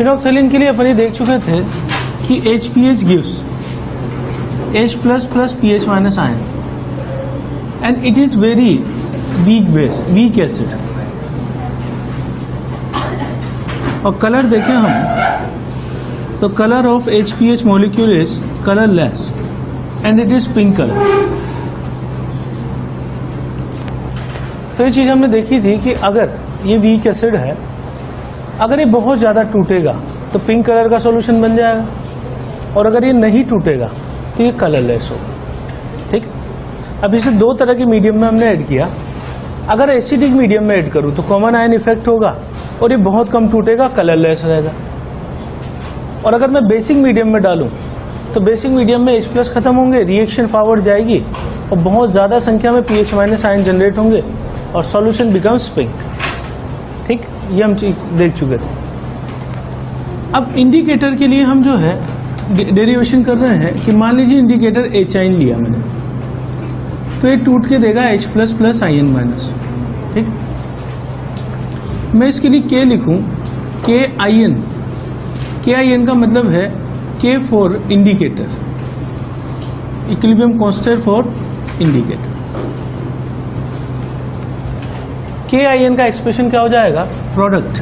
फिनोक्थेलिन के लिए अपन ये देख चुके थे कि HPH gives H plus plus pH minus ion and it is very weak base, weak acid. और कलर देखें हम तो colour of HPH molecule is colorless and it is pink color. तो ये चीज हमने देखी थी कि अगर ये वीक एसिड है, अगर ये बहुत ज्यादा टूटेगा तो पिंक कलर का सॉल्यूशन बन जाएगा, और अगर ये नहीं टूटेगा तो ये कलरलेस होगा। ठीक, अब इसे दो तरह के मीडियम में हमने ऐड किया। अगर एसिडिक मीडियम में ऐड करूं तो कॉमन आयन इफेक्ट होगा और ये बहुत कम टूटेगा, कलरलेस रहेगा। और अगर मैं बेसिक मीडियम में डालूं तो बेसिक मीडियम में H+ खत्म होंगे, रिएक्शन फॉरवर्ड जाएगी और बहुत ज्यादा संख्या में pH- आयन जनरेट होंगे और सॉल्यूशन बिकम्स पिंक। ठीक, ये हम देख चुके थे। अब इंडिकेटर के लिए हम जो है डेरिवेशन कर रहे हैं कि मान लीजिए इंडिकेटर एचाइन लिया मैंने, तो ये टूट के देगा H++ आयन माइनस। ठीक, मैं इसके लिए K लिखूं, K आयन का मतलब है K for indicator, equilibrium constant for indicator. K ion का एक्सप्रेशन क्या हो जाएगा, product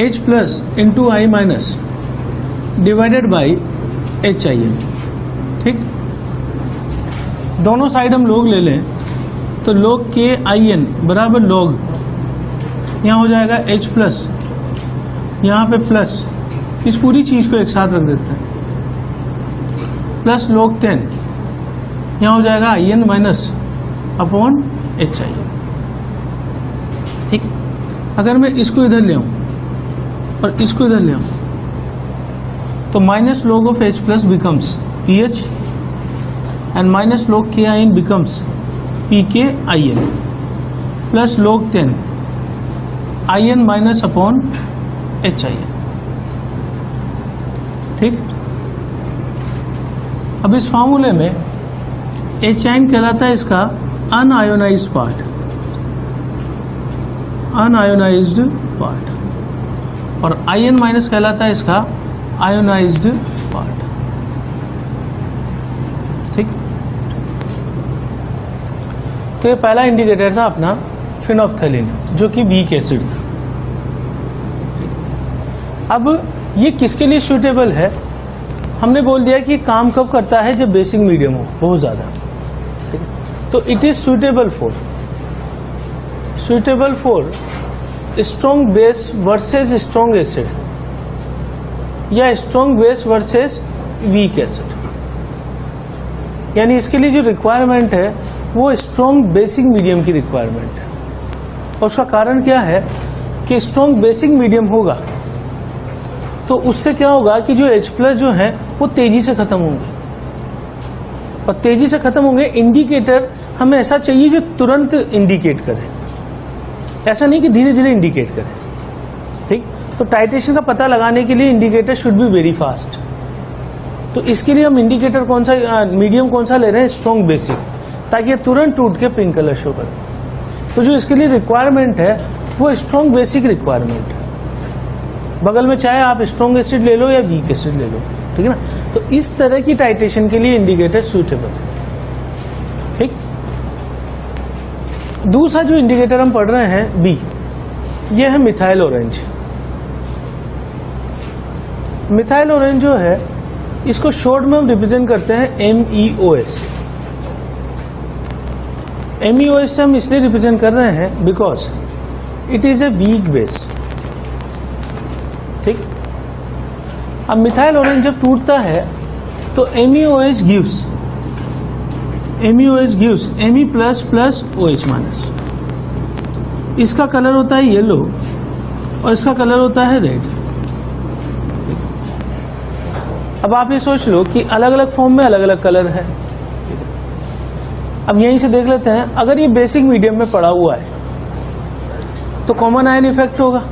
H+ into I minus divided by H ion. ठीक, दोनों साइड हम लोग ले लें तो log K आयन बराबर log, यहाँ हो जाएगा H+, यहाँ पे प्लस, इस पूरी चीज को एक साथ रख देते हैं, प्लस log 10, यहाँ हो जाएगा ion minus upon H ion. ठीक, अगर मैं इसको इधर ले आऊं और इसको इधर ले आऊं तो minus log of H+ becomes pH and minus log K ion becomes pK ion plus log 10 ion minus upon H ion. ठीक, अब इस फार्मूले में H आयन कहलाता है इसका अनआयोनाइज्ड पार्ट, अनआयोनाइज्ड पार्ट, और आयन माइनस कहलाता है इसका आयोनाइज्ड पार्ट। ठीक, तो ये पहला इंडिकेटर था अपना फिनोक्थेलिन, जो कि वीक एसिड था। अब ये किसके लिए सुटेबल है, हमने बोल दिया कि काम कब करता है, जब बेसिक मीडियम हो बहुत ज्यादा। तो it is suitable for strong base versus strong acid या strong base versus weak acid. यानी इसके लिए जो रिक्वायरमेंट है वो स्ट्रॉन्ग बेसिक मीडियम की रिक्वायरमेंट है, और उसका कारण क्या है कि स्ट्रॉन्ग बेसिक मीडियम होगा तो उससे क्या होगा कि जो H+ जो है वो तेजी से खत्म होंगे, और तेजी से खत्म होंगे। इंडिकेटर हमें ऐसा चाहिए जो तुरंत इंडिकेट करे, ऐसा नहीं कि धीरे धीरे इंडिकेट करे। ठीक, तो टाइट्रेशन का पता लगाने के लिए indicator should be very fast. तो इसके लिए हम इंडिकेटर कौन सा मीडियम कौन सा ले रहे हैं, स्ट्रॉन्ग बेसिक, ताकि ये तुरंत टूट के पिंक कलर शो करे। तो जो इसके लिए रिक्वायरमेंट है वो स्ट्रॉन्ग बेसिक रिक्वायरमेंट है। बगल में चाहे आप स्ट्रॉन्ग एसिड ले लो या वीक एसिड ले लो, ठीक है ना। तो इस तरह की टाइट्रेशन के लिए इंडिकेटर सुटेबल है। ठीक, दूसरा जो इंडिकेटर हम पढ़ रहे हैं बी, ये है मिथाइल ऑरेंज। मिथाइल ऑरेंज जो है इसको शॉर्ट में हम रिप्रेजेंट करते हैं MEOS। MEOS से हम इसलिए रिप्रेजेंट कर रहे हैं because it is a weak base. ठीक, अब मिथाइल ऑरेंज जब टूटता है तो MEOH गिव्स Me++ OH-। इसका कलर होता है येलो और इसका कलर होता है रेड। अब आप ये सोच लो कि अलग अलग फॉर्म में अलग अलग कलर है। अब यहीं से देख लेते हैं, अगर ये बेसिक मीडियम में पड़ा हुआ है तो कॉमन आयन इफेक्ट होगा,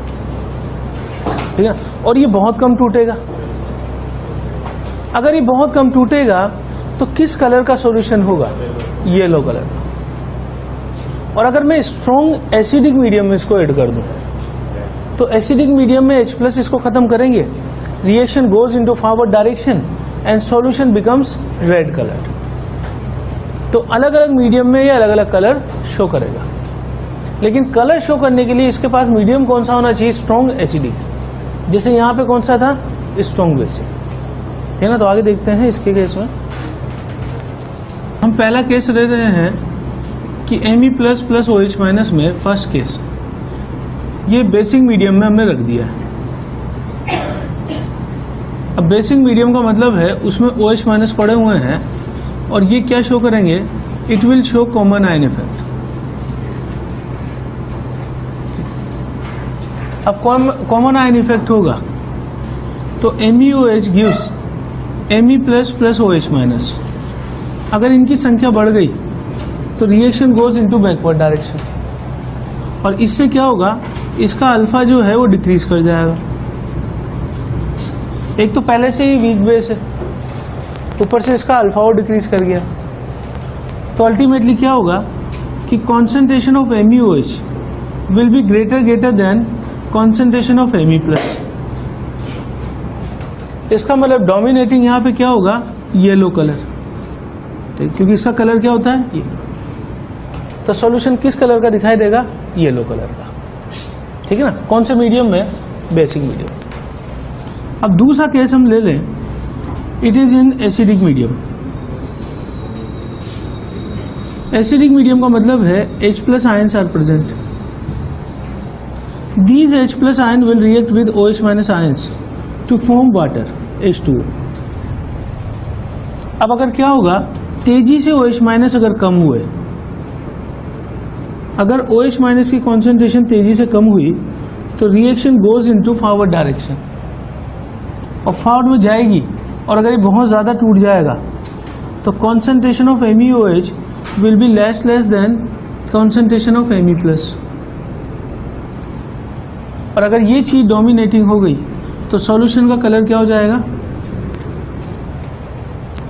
ठीक है, और ये बहुत कम टूटेगा। अगर ये बहुत कम टूटेगा तो किस कलर का सॉल्यूशन होगा, येलो कलर। और अगर मैं स्ट्रॉन्ग एसिडिक मीडियम में इसको ऐड कर दूं तो एसिडिक मीडियम में H+ इसको खत्म करेंगे, reaction goes into forward direction and solution becomes red colour. तो अलग अलग मीडियम में ये अलग अलग कलर शो करेगा, लेकिन कलर शो करने के लिए इसके पास मीडियम कौन सा होना चाहिए? Strong acidic. जैसे यहाँ पे कौन सा था? स्ट्रॉन्ग बेसिक, है ना। तो आगे देखते हैं इसके केस में। हम पहला केस ले रहे हैं कि Me++ OH- में फर्स्ट केस, ये बेसिक मीडियम में हमने रख दिया है। अब बेसिक मीडियम का मतलब है उसमें OH- पड़े हुए हैं और ये क्या शो करेंगे? It will show common ion effect. अब कॉमन आयन इफेक्ट होगा तो MeOH गिव्स Me++ OH-। अगर इनकी संख्या बढ़ गई तो reaction goes into backward direction, और इससे क्या होगा? इसका अल्फा जो है वो डिक्रीज कर जाएगा। एक तो पहले से ही वीक बेस है, ऊपर से इसका अल्फा और डिक्रीज कर गया, तो अल्टीमेटली क्या होगा कि concentration of MeOH will be greater than concentration of Me+। इसका मतलब डोमिनेटिंग यहाँ पे क्या होगा? येलो कलर, क्योंकि इसका कलर क्या होता है? ये। तो सॉल्यूशन किस कलर का दिखाई देगा? येलो कलर का, ठीक है ना। कौन से मीडियम में? Basic medium. अब दूसरा केस हम ले लें, it is in acidic medium. Acidic medium का मतलब है H+ ions are present. These H+ ion will react with OH- ions to form water H2O। अब अगर क्या होगा? तेजी से OH- अगर कम हुए, अगर OH- की कॉन्सेंट्रेशन तेजी से कम हुई तो reaction goes into forward direction, और फॉरवर्ड में जाएगी, और अगर ये बहुत ज्यादा टूट जाएगा तो concentration of MeOH will be less than concentration of Me+। और अगर ये चीज डोमिनेटिंग हो गई तो सॉल्यूशन का कलर क्या हो जाएगा?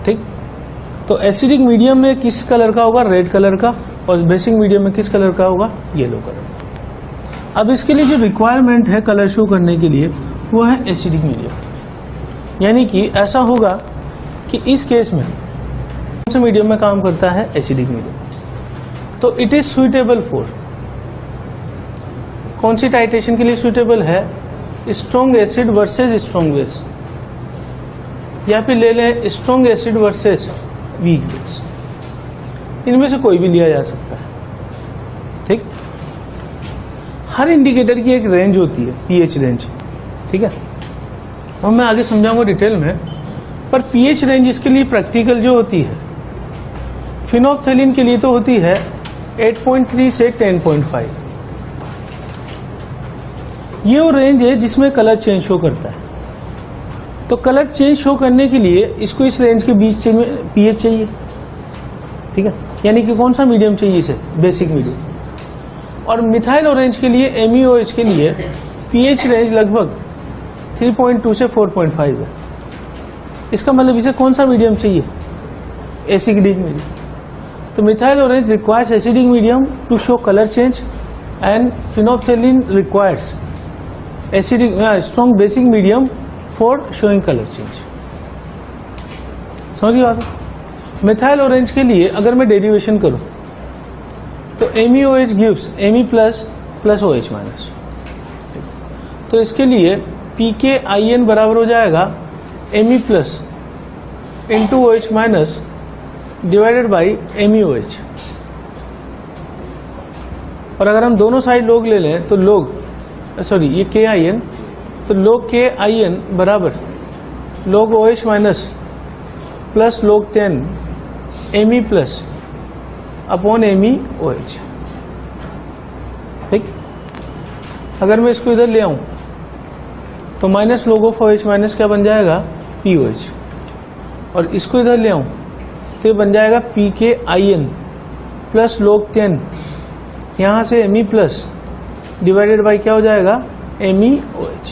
ठीक। तो एसिडिक मीडियम में किस कलर का होगा? रेड कलर का, और बेसिक मीडियम में किस कलर का होगा? Yellow colour. अब इसके लिए जो रिक्वायरमेंट है कलर शो करने के लिए वो है एसिडिक मीडियम। यानी कि ऐसा होगा कि इस केस में कौन से मीडियम में काम करता है? Acidic medium. तो इट इज सुइटेबल फॉर, कौन सी टाइट्रेशन के लिए सुइटेबल है? Strong acid versus strong base, या फिर ले लें strong acid versus weak base. इनमें से कोई भी लिया जा सकता है, ठीक। हर इंडिकेटर की एक रेंज होती है, पीएच रेंज, ठीक है, और मैं आगे समझाऊंगा डिटेल में। पर पीएच रेंज इसके लिए प्रैक्टिकल जो होती है, फिनोल्फ्थालीन के लिए तो होती है 8.3 से 10.5। ये वो रेंज है जिसमें कलर चेंज शो करता है। तो कलर चेंज शो करने के लिए इसको इस रेंज के बीच पीएच चाहिए, ठीक है। यानी कि कौन सा मीडियम चाहिए इसे? Basic medium. और मिथाइल ऑरेंज के लिए, MeOH के लिए पीएच रेंज लगभग 3.2 से 4.5 है। इसका मतलब इसे कौन सा मीडियम चाहिए? Acidic medium. तो methyl orange requires acidic medium to show colour change, and phenolphthalein requires acidic strong basic medium for showing colour change. समझिए बात। मिथाइल ऑरेंज के लिए अगर मैं डेरिवेशन करूं तो MeOH गिव्स Me+ OH-। तो इसके लिए pKin बराबर हो जाएगा Me+ into OH- divided by MeOH। और अगर हम दोनों साइड लोग ले लें तो लोग ये KIN, तो log KIN बराबर log OH- plus log 10 Me+ upon MeOH, ठीक। अगर मैं इसको इधर ले आऊं तो माइनस log ऑफ OH- क्या बन जाएगा? POH। और इसको इधर ले आऊं तो ये बन जाएगा pKin प्लस log 10, यहां से Me+ डिवाइडेड बाई क्या हो जाएगा? MeOH,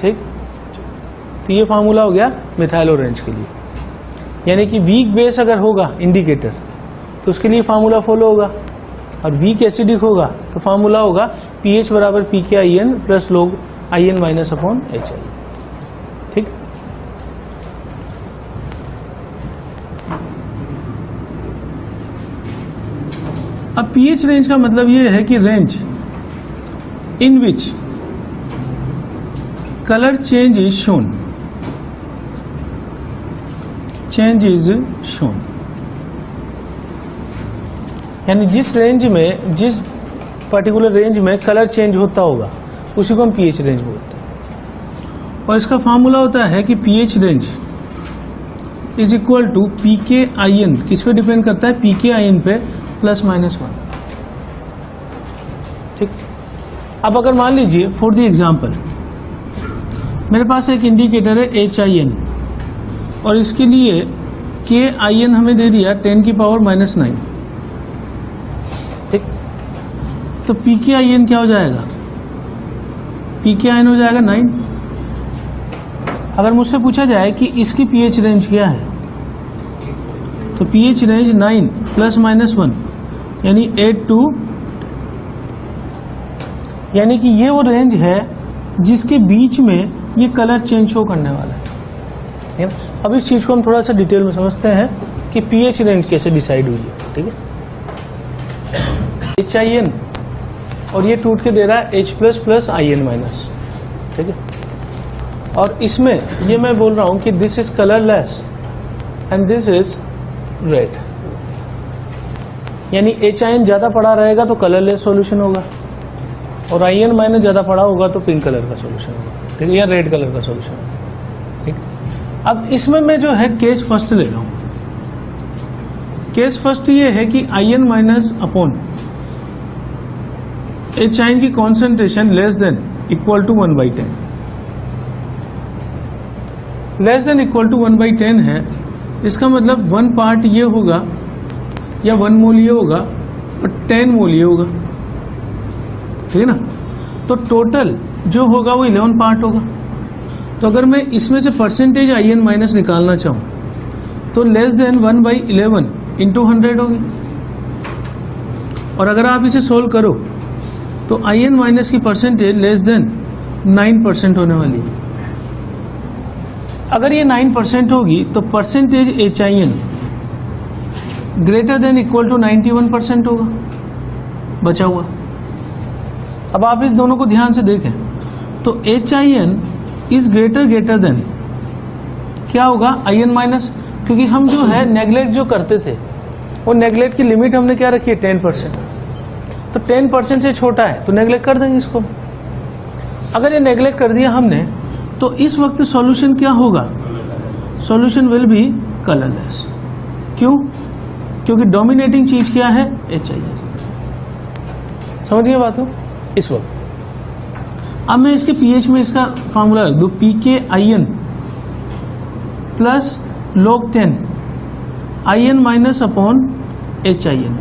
ठीक। तो ये फार्मूला हो गया मिथाइल ऑरेंज के लिए। यानी कि वीक बेस अगर होगा इंडिकेटर तो उसके लिए फार्मूला फॉलो होगा। और वीक एसिडिक होगा तो फार्मूला होगा pH बराबर pKin plus log in minus upon HI। ठीक, अब pH रेंज का मतलब ये है कि range in which colour change is shown, change is shown, यानी जिस रेंज में, जिस पर्टिकुलर रेंज में कलर चेंज होता होगा उसी को हम pH रेंज बोलते हैं। और इसका फार्मूला होता है कि pH range is equal to pKin, किस पे डिपेंड करता है, pKin पे प्लस माइनस 1। ठीक, अब अगर मान लीजिए फॉर द एग्जांपल मेरे पास एक इंडिकेटर है HIN और इसके लिए KIN हमें दे दिया 10 की पावर माइनस 9। ठीक, तो PKIN क्या हो जाएगा, PKIN हो जाएगा 9। अगर मुझसे पूछा जाए कि इसकी pH रेंज क्या है तो pH रेंज 9 प्लस माइनस 1 यानी 8 to, यानी कि ये वो रेंज है जिसके बीच में ये कलर चेंज शो करने वाला है। अब इस चीज को हम थोड़ा सा डिटेल में समझते हैं कि pH रेंज कैसे डिसाइड हुई है। ठीक है, HIN और ये टूट के दे रहा है H plus plus IN minus. ठीक है, और इसमें ये मैं बोल रहा हूं कि this is colourless and this is red, यानी HIN ज्यादा पड़ा रहेगा तो कलरलेस सॉल्यूशन होगा और IN माइनस ज्यादा पड़ा होगा तो पिंक कलर का सॉल्यूशन होगा। ठीक है, या रेड कलर का सॉल्यूशन होगा। ठीक, अब इसमें मैं जो है केस फर्स्ट ले रहा हूं। केस फर्स्ट ये है कि IN माइनस अपॉन HIN की concentration less than equal to 1/10, less than equal to 1/10 है। इसका मतलब 1 पार्ट ये होगा या 1 मोल ये होगा और 10 मोल ये होगा। ठीक है ना, तो टोटल जो होगा वो 11 पार्ट होगा। तो अगर मैं इसमें से परसेंटेज IN माइनस निकालना चाहूं तो लेस देन 1/11 इंटू 100 होगी। और अगर आप इसे सोल्व करो तो IN माइनस की परसेंटेज लेस देन 9% होने वाली है। अगर ये 9% होगी तो percentage HIN greater than equal to 91% होगा बचा हुआ। अब आप इस दोनों को ध्यान से देखें तो HIN इज ग्रेटर देन क्या होगा, IN माइनस, क्योंकि हम जो है नेग्लेक्ट जो करते थे वो नेग्लेक्ट की लिमिट हमने क्या रखी है 10%, तो 10% से छोटा है तो नेग्लेक्ट कर देंगे इसको। अगर ये नेग्लेक्ट कर दिया हमने तो इस वक्त सॉल्यूशन क्या होगा, सॉल्यूशन विल बी कलरलेस। क्यों, क्योंकि डोमिनेटिंग चीज क्या है, HIN। समझिए बात हो इस वक्त। अब मैं इसके pH में इसका फॉर्मूला रख दूं, pKin plus log 10 IN minus upon HIN।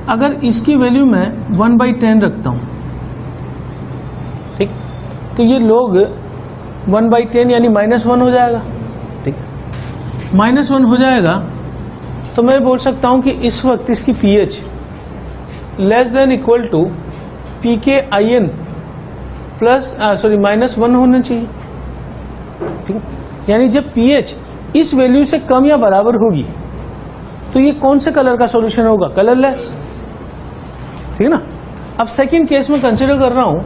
अगर इसकी वैल्यू मैं 1/10 रखता हूं, ठीक, तो ये log 1/10 यानी -1 हो जाएगा। ठीक, -1 हो जाएगा तो मैं बोल सकता हूं कि इस वक्त इसकी pH less than equal to PKIN plus -1 होना चाहिए। ठीक है, यानी जब pH इस वैल्यू से कम या बराबर होगी तो ये कौन से कलर का सॉल्यूशन होगा, कलरलेस। ठीक है ना। अब सेकंड केस में कंसीडर कर रहा हूं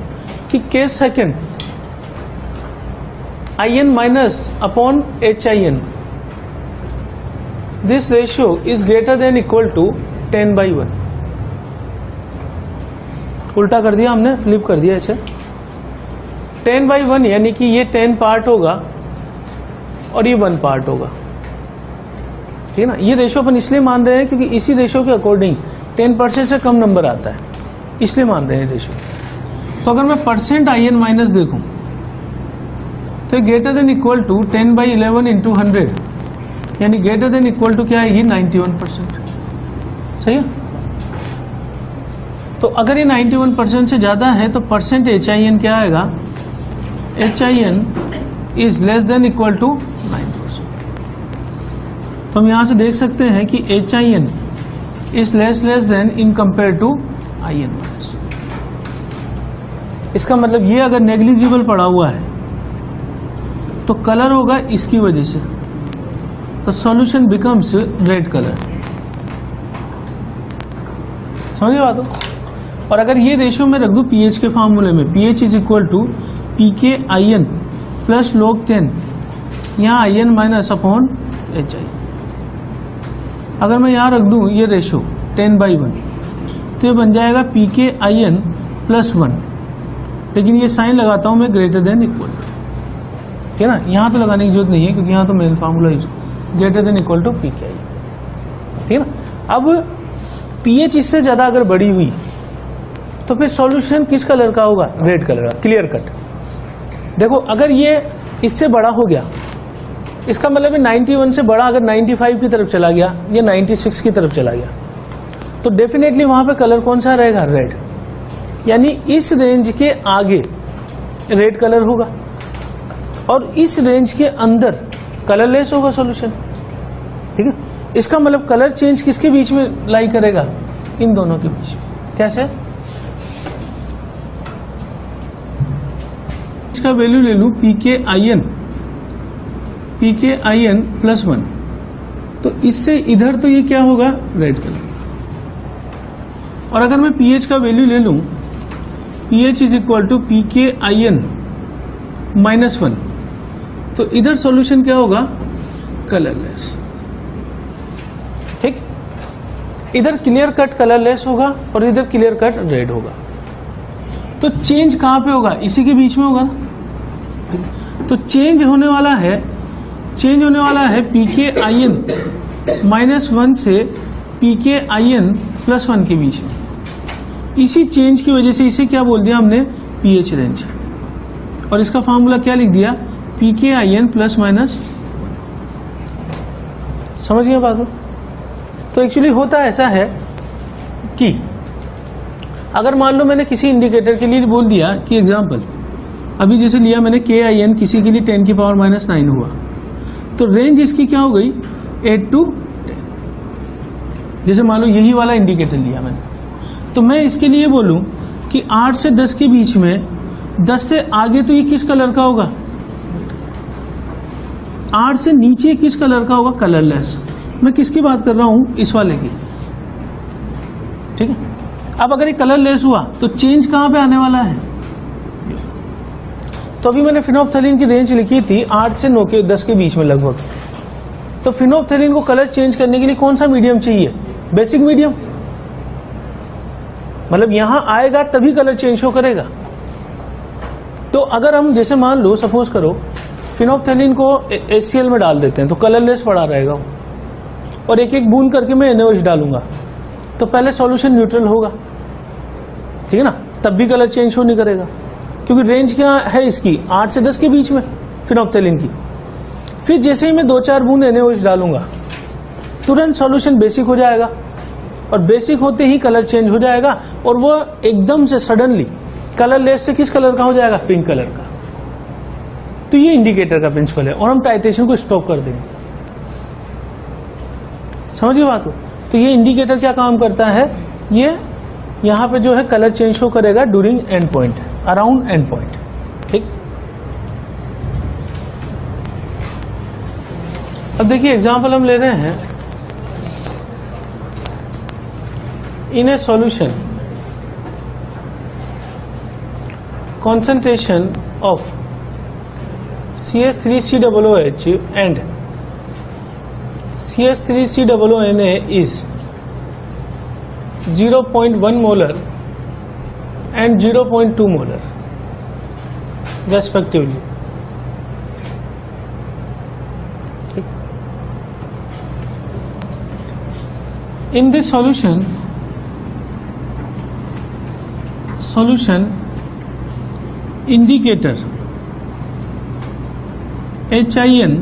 कि case second IN minus upon HIN, this ratio is greater than equal to 10/1। उल्टा कर दिया हमने, फ्लिप कर दिया इसे। 10/1 यानी कि ये 10 पार्ट होगा और ये 1 पार्ट होगा। ठीक है ना, ये रेशियो अपन इसलिए मान रहे हैं क्योंकि इसी रेशियो के अकॉर्डिंग 10% से कम नंबर आता है, इसलिए मान रहे हैं रेशियो। तो अगर मैं परसेंट IN माइनस देखूं तो greater than equal to 10/11 into 100 यानी ग्रेटर देन इक्वल टू क्या है, ये 91%। सही है। तो अगर ये 91% से ज्यादा है तो परसेंट HIN क्या आएगा, HIN is less than equal to 9%। तो हम यहां से देख सकते हैं कि HIN is less than in compare to IN minus. इसका मतलब ये अगर नेग्लिजिबल पड़ा हुआ है तो कलर होगा इसकी वजह से, तो सॉल्यूशन बिकम्स रेड कलर। समझिए बात हो। और अगर ये रेशियो में रख दूं pH के फार्मूले में, pH is equal to pKIN plus log 10, यहाँ IN माइनस अपॉन HI। अगर मैं यहाँ रख दूं ये रेशियो 10/1 तो ये बन जाएगा pKIN प्लस 1, लेकिन ये साइन लगाता हूं मैं ग्रेटर देन इक्वल, ठीक है ना। यहाँ तो लगाने की जरूरत नहीं है क्योंकि यहाँ तो main formula use greater than equal to pKIN, ठीक है ना। अब pH इससे ज्यादा अगर बड़ी हुई तो फिर सॉल्यूशन किस कलर का होगा? रेड कलर का, क्लियर कट। देखो अगर ये इससे बड़ा हो गया, इसका मतलब 91 से बड़ा अगर 95 की तरफ चला गया या 96 की तरफ चला गया तो डेफिनेटली वहां पे कलर कौन सा रहेगा? रेड। यानी इस रेंज के आगे रेड कलर होगा और इस रेंज के अंदर कलरलेस होगा सॉल्यूशन, ठीक है। इसका मतलब कलर चेंज किसके बीच में लाई करेगा? इन दोनों के बीच में। कैसे? इसका वैल्यू ले लूं pKIN प्लस 1, तो इससे इधर तो ये क्या होगा? Red colour. और अगर मैं pH का वैल्यू ले लूं pH is equal to pKIN minus 1, तो इधर सॉल्यूशन क्या होगा? कलरलेस, ठीक। इधर क्लियर कट कलरलेस होगा और इधर क्लियर कट रेड होगा। तो चेंज कहां पे होगा? इसी के बीच में होगा ना। तो चेंज होने वाला है pKIN माइनस 1 से pKIN प्लस 1 के बीच में। इसी चेंज की वजह से इसे क्या बोल दिया हमने? pH range. और इसका फॉर्मूला क्या लिख दिया? pKIN plus minus. समझ गए बात को? तो एक्चुअली होता ऐसा है कि अगर मान लो मैंने किसी इंडिकेटर के लिए बोल दिया कि एग्जांपल अभी जैसे लिया मैंने KIN, किसी के लिए 10 की पावर माइनस 9 हुआ, तो रेंज इसकी क्या हो गई? 8 to 10। जैसे मान लो यही वाला इंडिकेटर लिया मैंने, तो मैं इसके लिए बोलूं कि 8 से 10 के बीच में, 10 से आगे तो ये किस कलर का होगा? 8 से नीचे किस कलर का होगा? कलरलेस। मैं किसकी बात कर रहा हूं? इस वाले की, ठीक है। अब अगर ये कलरलेस हुआ तो चेंज कहां पे आने वाला है? तो अभी मैंने फिनोप्थलीन की रेंज लिखी थी 8 से 9 के 10 के बीच में लगभग। तो फिनोप्थलीन को कलर चेंज करने के लिए कौन सा मीडियम चाहिए? Basic medium. मतलब यहां आएगा तभी कलर चेंज हो करेगा। तो अगर हम जैसे मान लो सपोज करो फिनोप्थलीन को HCl में डाल देते हैं तो कलरलेस पड़ा रहेगा, और एक एक बूंद करके मैं NaOH डालूंगा तो पहले सॉल्यूशन न्यूट्रल होगा, ठीक है ना, तब भी कलर चेंज हो नहीं करेगा क्योंकि रेंज क्या है इसकी? 8 से 10 के बीच में फिनोप्थलीन की। फिर जैसे ही मैं 2-4 बूंद NaOH डालूंगा तुरंत सॉल्यूशन बेसिक हो जाएगा, और बेसिक होते ही कलर चेंज हो जाएगा, और वो एकदम से सडनली कलरलेस से किस कलर का हो जाएगा? पिंक कलर का। तो ये इंडिकेटर का प्रिंसिपल है और हम टाइट्रेशन को स्टॉप कर देंगे। समझिए बात हो। तो ये इंडिकेटर क्या काम करता है? ये यहां पे जो है कलर चेंज शो करेगा during end point, around end point, ठीक। अब देखिए एग्जांपल हम ले रहे हैं। In a solution concentration of CH3COOH and CH3COONA is 0.1 molar and 0.2 molar respectively. In this solution indicator HIN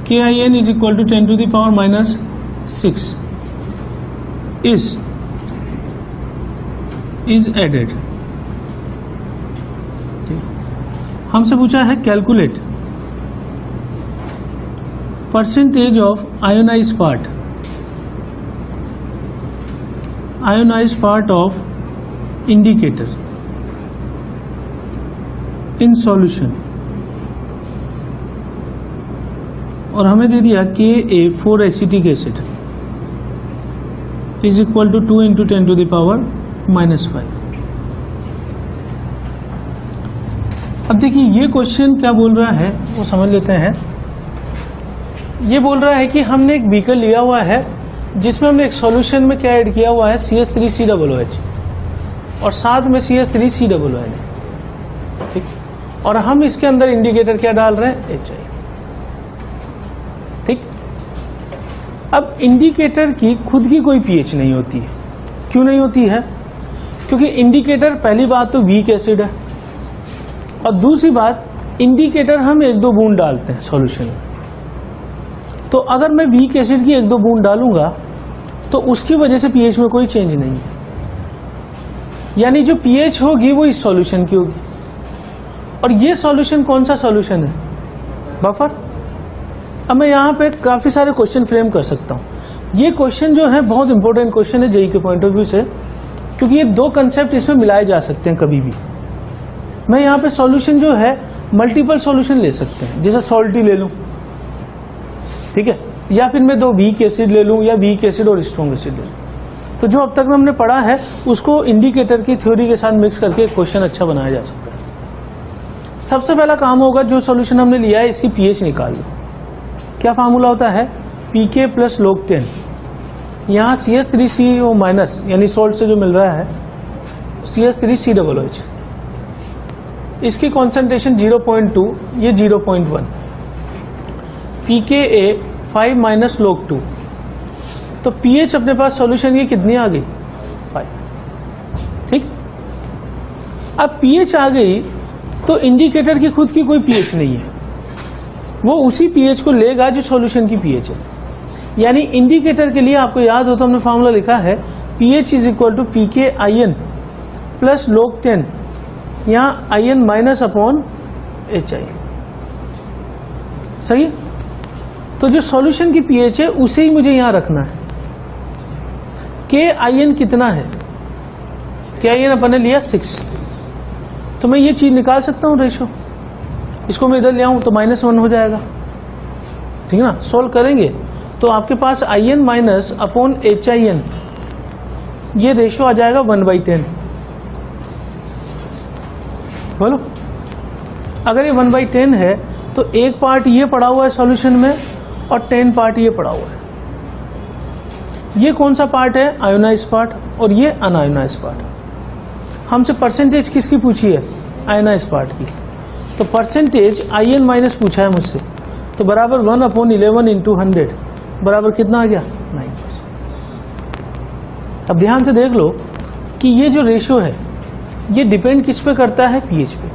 KIN is equal to 10 to the power minus 6 is added. हमसे पूछा है calculate percentage of ionize part ionized part of indicator in solution, और हमें दे दिया Ka4 acetic acid is equal to 2 × 10⁻⁻5। अब देखिए ये क्वेश्चन क्या बोल रहा है वो समझ लेते हैं। ये बोल रहा है कि हमने एक बीकर लिया हुआ है जिसमें हमने एक सॉल्यूशन में क्या ऐड किया हुआ है CH3COOH और साथ में CH3COOH, ठीक, और हम इसके अंदर इंडिकेटर क्या डाल रहे हैं HI, ठीक। अब इंडिकेटर की खुद की कोई पीएच नहीं होती है। क्यों नहीं होती है? क्योंकि इंडिकेटर पहली बात तो वीक एसिड है और दूसरी बात इंडिकेटर हम 1-2 बूंद डालते हैं सॉल्यूशन में। तो अगर मैं वीक एसिड की 1-2 बूंद डालूंगा तो उसकी वजह से पीएच में कोई चेंज नहीं है, यानी जो पीएच होगी वो इस सॉल्यूशन की होगी। और ये सॉल्यूशन कौन सा सॉल्यूशन है? बफर। अब मैं यहाँ पे काफी सारे क्वेश्चन फ्रेम कर सकता हूँ। ये क्वेश्चन जो है बहुत इंपॉर्टेंट क्वेश्चन है जेईई के पॉइंट ऑफ व्यू से, क्योंकि ये 2 कंसेप्ट इसमें मिलाए जा सकते हैं कभी भी। मैं यहाँ पे सॉल्यूशन जो है मल्टीपल सॉल्यूशन ले सकते हैं, जैसे सॉल्टी ले लूं, ठीक है, या फिर मैं 2 वीक एसिड ले लूं या वीक एसिड और स्ट्रॉन्ग एसिड ले लूं। तो जो अब तक हमने पढ़ा है उसको इंडिकेटर की थ्योरी के साथ मिक्स करके क्वेश्चन अच्छा बनाया जा सकता है। सबसे पहला काम होगा, जो सॉल्यूशन हमने लिया है इसकी पीएच निकाल लो। क्या फार्मूला होता है? pK + log 10। यहाँ CH3CO- यानी सॉल्ट से जो मिल रहा है CH3COOH, इसकी कॉन्सेंट्रेशन 0.2, ये 0.1, pKa 5 - log 2। तो pH अपने पास सॉल्यूशन की कितनी आ गई? 5, ठीक। अब pH आ गई तो इंडिकेटर की खुद की कोई pH नहीं है, वो उसी pH को लेगा जो सॉल्यूशन की pH है। यानी इंडिकेटर के लिए आपको याद हो तो हमने फॉर्मूला लिखा है pH = pKin + log 10, यहाँ in -/HI, सही है। तो जो सॉल्यूशन की pH है उसे ही मुझे यहां रखना है। Kin कितना है? Kin अपन ने लिया 6, तो मैं ये चीज निकाल सकता हूं रेशो। इसको मैं इधर ले आऊं तो -1 हो जाएगा, ठीक है ना। सोल्व करेंगे तो आपके पास in -/HIN, ये रेशो आ जाएगा 1/10। बोलो, अगर ये 1/10 है तो एक पार्ट ये पड़ा हुआ है सॉल्यूशन में और 10 पार्ट ये पड़ा हुआ है। ये कौन सा पार्ट है? आयोनाइज्ड पार्ट, और ये अनआयोनाइज्ड पार्ट। हमसे परसेंटेज किसकी पूछी है? आयोनाइज्ड पार्ट की। तो परसेंटेज In- पूछा है मुझसे, तो बराबर 1/11 × 100 बराबर कितना आ गया? 9%। अब ध्यान से देख लो कि ये जो रेशो है ये डिपेंड किस पे करता है? पीएच पे।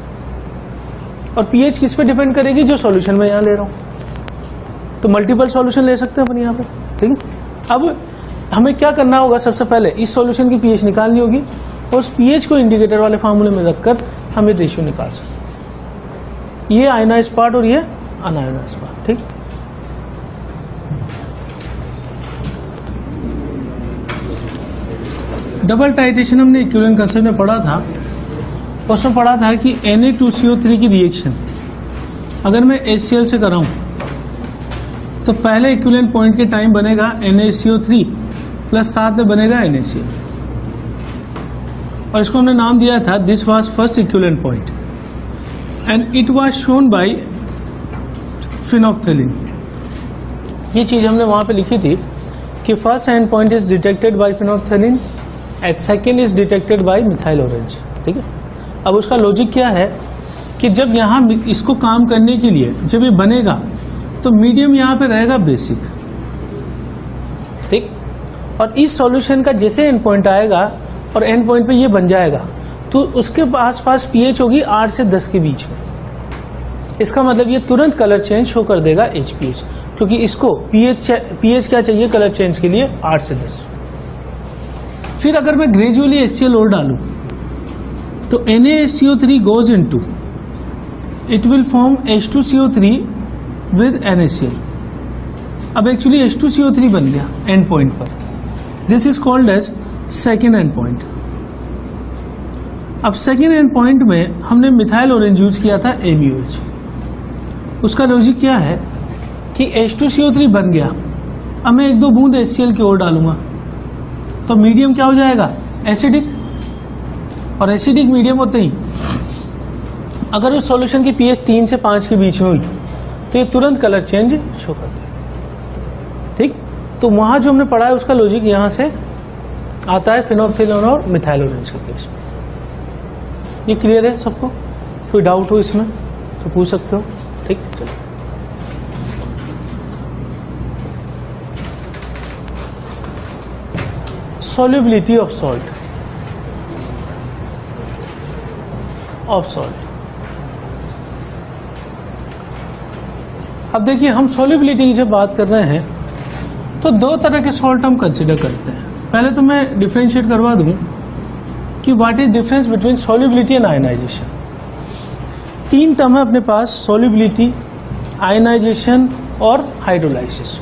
और पीएच किस पे डिपेंड करेगी? जो सॉल्यूशन में यहां ले रहा हूं। तो मल्टीपल सॉल्यूशन ले सकते हैं अपन यहां पे, ठीक है। अब हमें क्या करना होगा? सबसे पहले इस सॉल्यूशन की पीएच निकालनी होगी और उस पीएच को इंडिकेटर वाले फार्मूले में रखकर हमें रेशियो निकाल सकते हैं। ये आयोनाइज्ड पार्ट और ये अनआयोनाइज्ड पार्ट, ठीक। डबल टाइट्रेशन हमने इक्विवेलेंट कंसेप्ट में पढ़ा था। उसमें पढ़ा था कि Na2CO3 की रिएक्शन अगर मैं HCl से कराऊं तो पहले इक्विवेलेंट पॉइंट के टाइम बनेगा NaCO3 प्लस साथ में बनेगा NaCl, और इसको हमने नाम दिया था this was first equivalent point and it was shown by phenolphthalein. ये चीज हमने वहां पे लिखी थी कि first end point is detected by phenolphthalein and second is detected by methyl orange, ठीक है। अब उसका लॉजिक क्या है कि जब यहाँ इसको काम करने के लिए जब ये बनेगा तो मीडियम यहाँ पे रहेगा बेसिक, ठीक। और इस सॉल्यूशन का जैसे एंड पॉइंट आएगा और एंड पॉइंट पे ये बन जाएगा तो उसके आसपास पीएच होगी 8 से 10 के बीच में। इसका मतलब ये तुरंत कलर चेंज शो कर देगा HPH, क्योंकि इसको पीएच क्या चाहिए कलर चेंज के लिए? 8 से 10। फिर अगर मैं ग्रेजुअली HCl और डालूं तो NaCO3 goes into, it will form H2CO3 with NaCl। अब एक्चुअली H2CO3 बन गया एंड पॉइंट पर। This is called as second end point. अब सेकेंड एंड पॉइंट में हमने मिथाइल ऑरेंज यूज किया था MUH। उसका लॉजिक क्या है कि H2CO3 बन गया, अब मैं 1-2 बूंद HCl की ओर डालूंगा तो मीडियम क्या हो जाएगा, एसिडिक। और एसिडिक मीडियम होते ही अगर उस सॉल्यूशन की pH 3 से 5 के बीच में हुई तो ये तुरंत कलर चेंज शो करता है। ठीक, तो वहां जो हमने पढ़ा है उसका लॉजिक यहां से आता है फिनोल्फथालीन और मिथाइल ऑरेंज के केस में। ये क्लियर है सबको? कोई डाउट हो इसमें तो पूछ सकते हो। ठीक, चलो solubility of salt अब देखिए, हम solubility की जब बात कर रहे हैं तो 2 तरह के सॉल्ट हम कंसिडर करते हैं। पहले तो मैं डिफरेंशिएट करवा दूं कि what is difference between solubility and ionization. 3 term है अपने पास, solubility, आयनाइजेशन और हाइड्रोलाइसिस।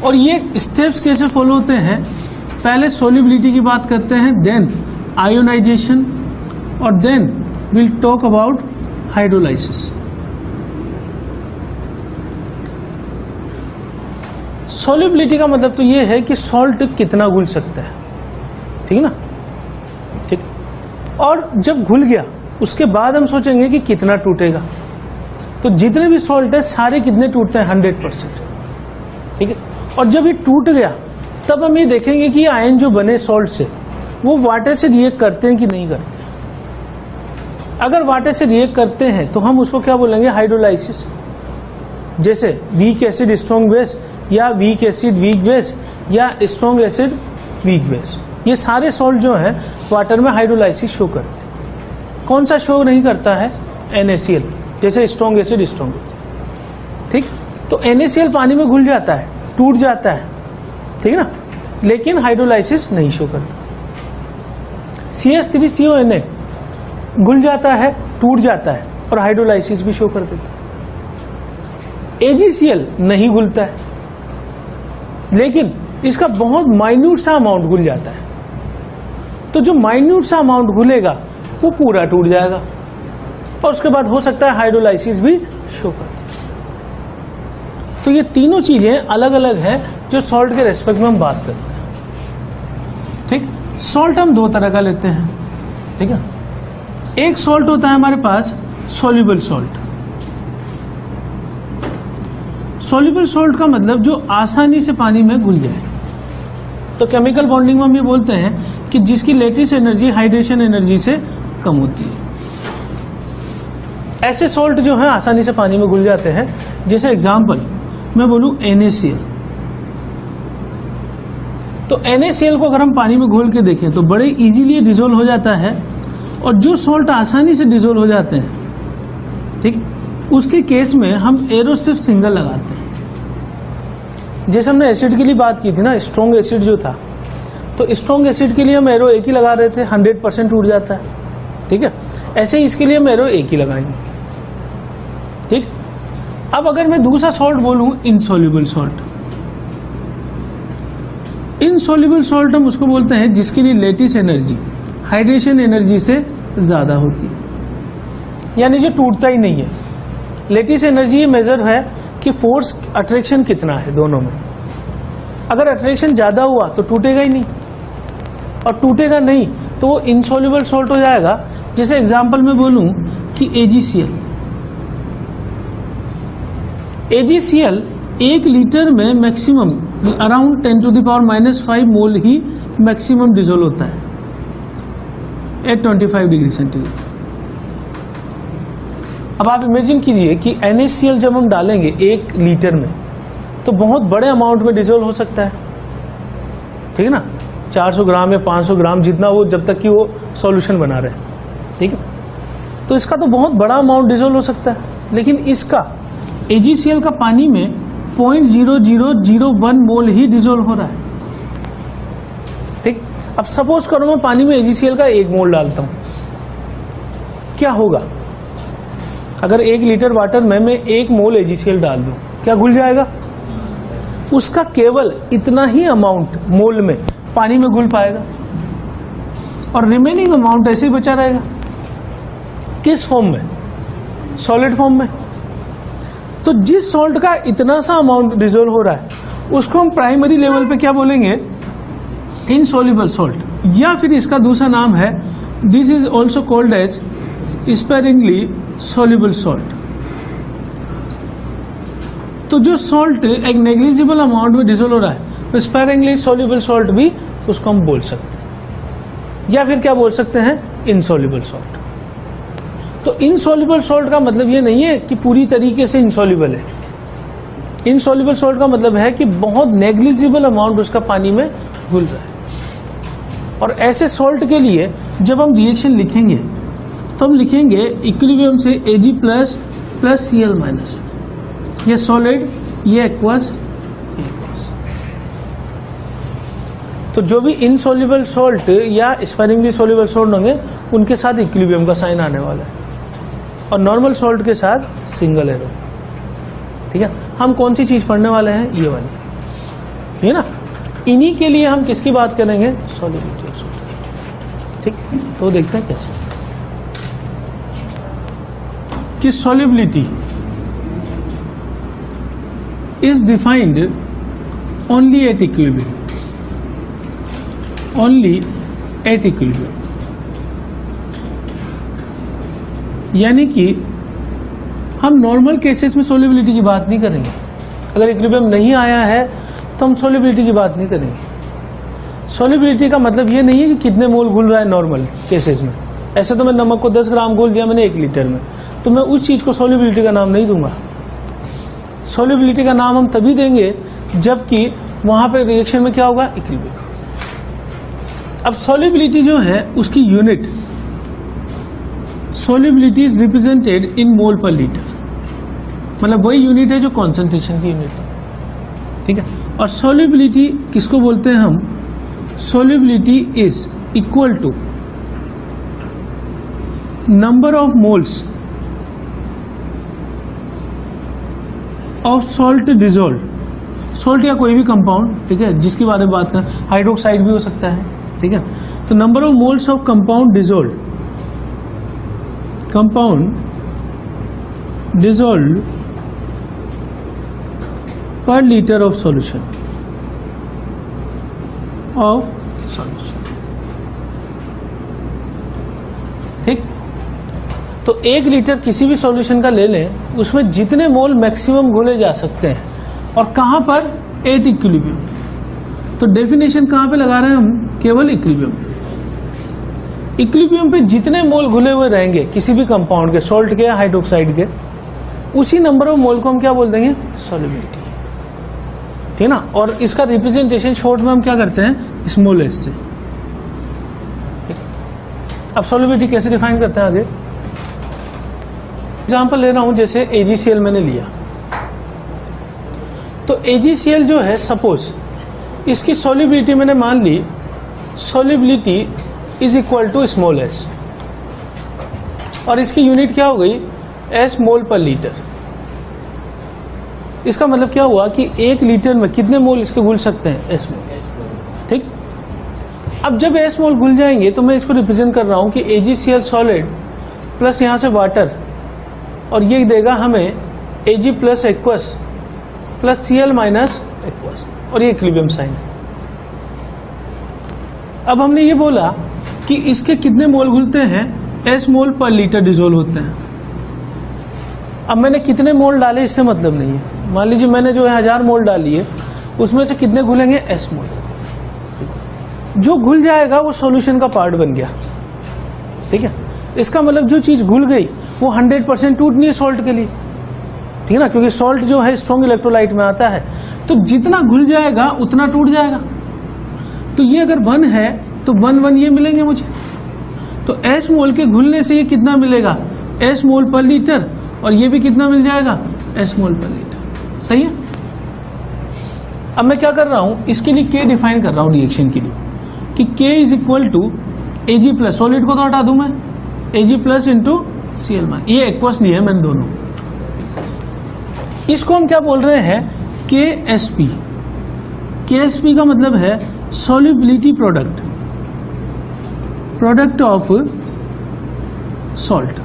और ये स्टेप्स कैसे फॉलो होते हैं, पहले solubility की बात करते हैं, देन आयोनाइजेशन, और then will talk about hydrolysis. solubility का मतलब तो ये है कि सॉल्ट कितना घुल सकता है, ठीक है ना। ठीक, और जब घुल गया उसके बाद हम सोचेंगे कि कितना टूटेगा। तो जितने भी सॉल्ट है सारे कितने टूटते हैं, 100%। ठीक है, और जब ये टूट गया तब हम ये देखेंगे कि आयन जो बने सॉल्ट से वो वाटर से रिएक्ट करते हैं कि नहीं करते। अगर वाटर से रिएक्ट करते हैं तो हम उसको क्या बोलेंगे, हाइड्रोलाइसिस। जैसे वीक एसिड स्ट्रॉन्ग बेस, या वीक एसिड वीक बेस, या स्ट्रॉन्ग एसिड वीक बेस, ये सारे सॉल्ट जो है वाटर में हाइड्रोलाइसिस शो करते हैं। कौन सा शो नहीं करता है, NaCl, जैसे स्ट्रॉन्ग एसिड स्ट्रॉन्ग। ठीक, तो NaCl पानी में घुल जाता है, टूट जाता है, ठीक है ना, लेकिन हाइड्रोलाइसिस नहीं शो करता। CH3CONa घुल जाता है, टूट जाता है और हाइड्रोलाइसिस भी शो कर देता है। AgCl नहीं घुलता है, लेकिन इसका बहुत माइन्यूट सा अमाउंट घुल जाता है। तो जो माइन्यूट सा अमाउंट घुलेगा वो पूरा टूट जाएगा और उसके बाद हो सकता है हाइड्रोलाइसिस भी शो कर दे। तो ये तीनों चीजें अलग अलग हैं जो सॉल्ट के रेस्पेक्ट में हम बात करते हैं। ठीक, सॉल्ट हम 2 तरह का लेते हैं। ठीक है, एक सॉल्ट होता है हमारे पास सॉल्युबल सॉल्ट। सॉल्युबल सॉल्ट का मतलब जो आसानी से पानी में घुल जाए। तो केमिकल बॉन्डिंग में हम ये बोलते हैं कि जिसकी लेटिस एनर्जी हाइड्रेशन एनर्जी से कम होती है। ऐसे सॉल्ट जो है आसानी से पानी में घुल जाते हैं। जैसे एग्जांपल मैं बोलूं NaCl, तो NaCl को अगर हम पानी में घोल के देखें तो बड़े इजीली डिजोल्व हो जाता है। और जो सॉल्ट आसानी से डिजोल्व हो जाते हैं, ठीक, उसके केस में हम एरो सिर्फ सिंगल लगाते हैं। जैसे हमने एसिड के लिए बात की थी ना, स्ट्रॉन्ग एसिड जो था, तो स्ट्रॉन्ग एसिड के लिए हम एरो एक ही लगा रहे थे, 100% टूट जाता है। ठीक है, ऐसे ही इसके लिए हम एरो एक ही लगाएंगे। ठीक, अब अगर मैं दूसरा सॉल्ट बोलूं इनसॉल्युबल सॉल्ट, इनसॉल्युबल सॉल्ट हम उसको बोलते हैं जिसके लिए लेटिस एनर्जी हाइड्रेशन एनर्जी से ज्यादा होती है, यानी जो टूटता ही नहीं है। लेटिस एनर्जी ये मेजर है कि फोर्स अट्रैक्शन कितना है दोनों में। अगर अट्रैक्शन ज्यादा हुआ तो टूटेगा ही नहीं, और टूटेगा नहीं तो वो इनसॉल्युबल सॉल्ट हो जाएगा। जैसे एग्जांपल में बोलूं कि AgCl 1 लीटर में मैक्सिमम अराउंड 10⁻⁻5 मोल ही मैक्सिमम डिजोल्व होता है एट 25 डिग्री सेंटीग्रेड। अब आप इमेजिन कीजिए कि NaCl जब हम डालेंगे 1 लीटर में तो बहुत बड़े अमाउंट में डिजोल्व हो सकता है। ठीक है ना, 400 ग्राम या 500 ग्राम जितना वो, जब तक कि वो सॉल्यूशन बना रहे। ठीक है, तो इसका तो बहुत बड़ा अमाउंट डिजोल्व हो सकता है। लेकिन इसका AgCl का पानी में 0.0001 मोल ही डिजोल्व हो रहा है। ठीक, अब सपोज करो मैं पानी में AgCl का 1 मोल डालता हूं, क्या होगा? अगर 1 लीटर वाटर में मैं 1 मोल AgCl डाल दूं, क्या घुल जाएगा? उसका केवल इतना ही अमाउंट मोल में पानी में घुल पाएगा और रिमेनिंग अमाउंट ऐसे ही बचा रहेगा। किस फॉर्म में? सॉलिड फॉर्म में। तो जिस सॉल्ट का इतना सा अमाउंट डिसॉल्व हो रहा है उसको हम प्राइमरी लेवल पे क्या बोलेंगे? इनसॉल्युबल सॉल्ट, या फिर इसका दूसरा नाम है, this is also called as sparingly soluble salt. तो जो सॉल्ट एक नेग्लिजिबल अमाउंट में डिसॉल्व हो रहा है तो स्पेरिंगली सॉल्युबल सॉल्ट भी उसको हम बोल सकते हैं, या फिर क्या बोल सकते हैं? Insoluble salt. तो इनसॉल्युबल सॉल्ट का मतलब ये नहीं है कि पूरी तरीके से इनसॉल्युबल है। इनसॉल्युबल सॉल्ट का मतलब है कि बहुत नेग्लिजिबल अमाउंट उसका पानी में घुल रहा है। और ऐसे सॉल्ट के लिए जब हम रिएक्शन लिखेंगे तो हम लिखेंगे इक्विलिब्रियम से Ag plus plus Cl minus, ये सॉलिड, ये एक्वस। तो जो भी इनसॉल्युबल सॉल्ट या स्पेरिंगली सॉल्युबल सॉल्ट होंगे उनके साथ इक्विलिब्रियम का साइन आने वाला है, और नॉर्मल सॉल्ट के साथ सिंगल एरो। ठीक है, हम कौन सी चीज पढ़ने वाले हैं? ये वाली, ठीक है ना। इन्हीं के लिए हम किसकी बात करेंगे? Solubility of salt. ठीक, तो देखते हैं कैसे कि solubility is defined only at equilibrium, only at equilibrium. यानी कि हम नॉर्मल केसेस में सॉल्युबिलिटी की बात नहीं करेंगे। अगर इक्विलिब्रियम नहीं आया है तो हम सॉल्युबिलिटी की बात नहीं करेंगे। सॉल्युबिलिटी का मतलब ये नहीं है कि कितने मोल घुल रहा है नॉर्मल केसेस में। ऐसे तो मैं नमक को 10 ग्राम घोल दिया मैंने 1 लीटर में, तो मैं उस चीज को सॉल्युबिलिटी का नाम नहीं दूंगा। सॉल्युबिलिटी का नाम हम तभी देंगे जबकि वहां पर रिएक्शन में क्या होगा? इक्विलिब्रियम। अब सॉल्युबिलिटी जो है उसकी unit, solubility is represented in mole पर लीटर, मतलब वही यूनिट है जो कॉन्सेंट्रेशन की यूनिट है। ठीक है, और सॉल्युबिलिटी किसको बोलते हैं हम? Solubility is equal to number of moles of salt dissolve, salt या कोई भी कंपाउंड, ठीक है, जिसके बारे में बात करें, हाइड्रोक्साइड भी हो सकता है। ठीक है, तो number of moles of compound dissolve, compound dissolve per litre of solution, of solution. ठीक, तो 1 लीटर किसी भी सॉल्यूशन का ले लें, उसमें जितने मोल मैक्सिमम घोले जा सकते हैं, और कहां पर? At equilibrium. तो डेफिनेशन कहां पे लगा रहे हैं हम? केवल इक्विलिब्रियम। इक्विलिब्रियम पे जितने मोल घुले हुए रहेंगे किसी भी कंपाउंड के, सॉल्ट के या हाइड्रोक्साइड के, उसी नंबर ऑफ मोल को हम क्या बोल देंगे? सॉल्युबिलिटी। ठीक है ना। और इसका रिप्रेजेंटेशन शॉर्ट में हम क्या करते हैं? स्मॉल एस से। अब सॉल्युबिलिटी कैसे डिफाइन करते हैं? आगे एग्जाम्पल ले रहा हूं, जैसे AgCl मैंने लिया, तो AgCl जो है, सपोज इसकी सॉल्युबिलिटी मैंने मान ली, solubility is equal to small S, और इसकी यूनिट क्या हो गई? एस मोल पर लीटर। इसका मतलब क्या हुआ कि 1 लीटर में कितने मोल इसके घुल सकते हैं? एस मोल। ठीक, अब जब एस मोल घुल जाएंगे तो मैं इसको रिप्रेजेंट कर रहा हूं कि AgCl सॉलिड प्लस यहां से वाटर, और ये देगा हमें Ag plus aqueous plus Cl minus aqueous, और ये इक्विलिब्रियम साइन है। अब हमने ये बोला कि इसके कितने मोल घुलते हैं? S मोल पर लीटर डिसॉल्व होते हैं। अब मैंने कितने मोल डाले इससे मतलब नहीं है। मान लीजिए मैंने जो है 1000 मोल डाली है, उसमें से कितने घुलेंगे? S मोल। जो घुल जाएगा वो सॉल्यूशन का पार्ट बन गया। ठीक है, इसका मतलब जो चीज घुल गई वो 100% टूटनी है सॉल्ट के लिए। ठीक है ना, क्योंकि सॉल्ट जो है स्ट्रॉन्ग इलेक्ट्रोलाइट में आता है, तो जितना घुल जाएगा उतना टूट जाएगा। तो ये अगर 1 है तो 1 ये मिलेंगे मुझे। तो S मोल के घुलने से ये कितना मिलेगा? S मोल पर लीटर, और ये भी कितना मिल जाएगा? S मोल पर लीटर। सही है। अब मैं क्या कर रहा हूं, इसके लिए K डिफाइन कर रहा हूं रिएक्शन के लिए, कि K is equal to Ag plus, solid को तो हटा दूं मैं, Ag plus into Cl minus. ये एक्वस नहीं है, मैंने दोनों। इसको हम क्या बोल रहे हैं? KSP। KSP का मतलब है solubility product of salt।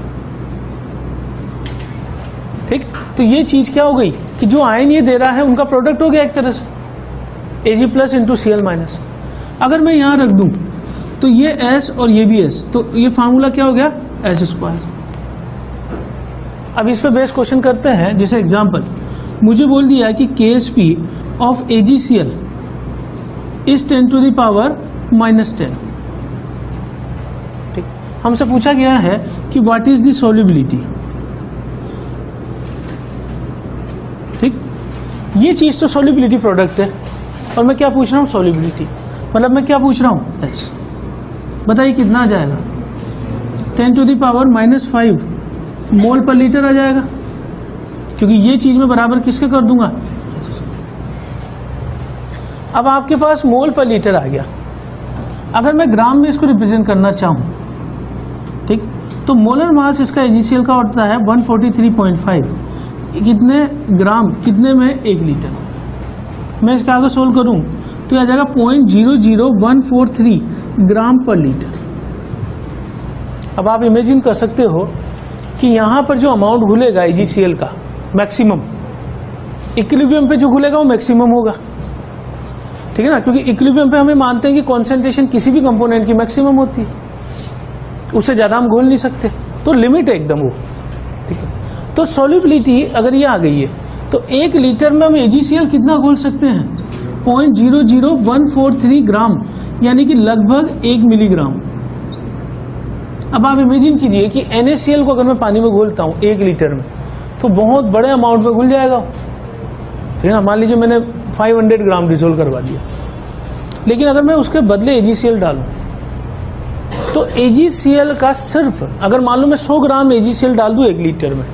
ठीक, तो ये चीज क्या हो गई कि जो आयन ये दे रहा है उनका प्रोडक्ट हो गया एक तरह से, Ag plus into Cl minus. अगर मैं यहां रख दूं तो ये S और ये भी S, तो ये फार्मूला क्या हो गया S स्क्वायर। अब इस पे बेस क्वेश्चन करते हैं। जैसे एग्जांपल मुझे बोल दिया है कि KSP of AgCl is 10 to the power -10। ठीक, हमसे पूछा गया है कि व्हाट इज द सॉल्युबिलिटी। ठीक, ये चीज तो सॉल्युबिलिटी प्रोडक्ट है और मैं क्या पूछ रहा हूं सॉल्युबिलिटी, मतलब मैं क्या पूछ रहा हूं S। बताइए कितना आ जाएगा 10 टू द पावर -5 मोल पर लीटर आ जाएगा, क्योंकि ये चीज मैं बराबर किसके कर दूंगा। अब आपके पास मोल पर लीटर आ गया। अगर मैं ग्राम में इसको रिप्रेजेंट करना चाहूं, ठीक, तो मोलर मास इसका AgCl का होता है 143.5। कितने ग्राम, कितने में 1 लीटर। मैं इसका आगे सोल्व करूं तो आ जाएगा 0.00143 ग्राम पर लीटर। अब आप इमेजिन कर सकते हो कि यहां पर जो अमाउंट घुलेगा AgCl का मैक्सिमम, इक्विलिब्रियम पे जो घुलेगा वो मैक्सिमम होगा। ठीक है ना, क्योंकि इक्विलिब्रियम पे हमें मानते हैं कि कॉन्सेंट्रेशन किसी भी कंपोनेंट की मैक्सिमम होती है, उससे ज्यादा हम घोल नहीं सकते, तो लिमिट है एकदम वो। ठीक है, तो सॉल्युबिलिटी अगर ये आ गई है तो 1 लीटर में हम AgCl कितना घोल सकते हैं 0.00143 ग्राम, यानी कि लगभग 1 मिलीग्राम। अब आप इमेजिन कीजिए कि NaCl को अगर मैं पानी में घोलता हूं 1 लीटर में तो बहुत बड़े अमाउंट में घुल जाएगा। ठीक है ना, मान लीजिए मैंने 500 ग्राम डिसोल्व करवा दिया, लेकिन अगर मैं उसके बदले AgCl डालूं तो AgCl का सिर्फ, अगर मान लो मैं 100 ग्राम AgCl डाल दूं 1 लीटर में,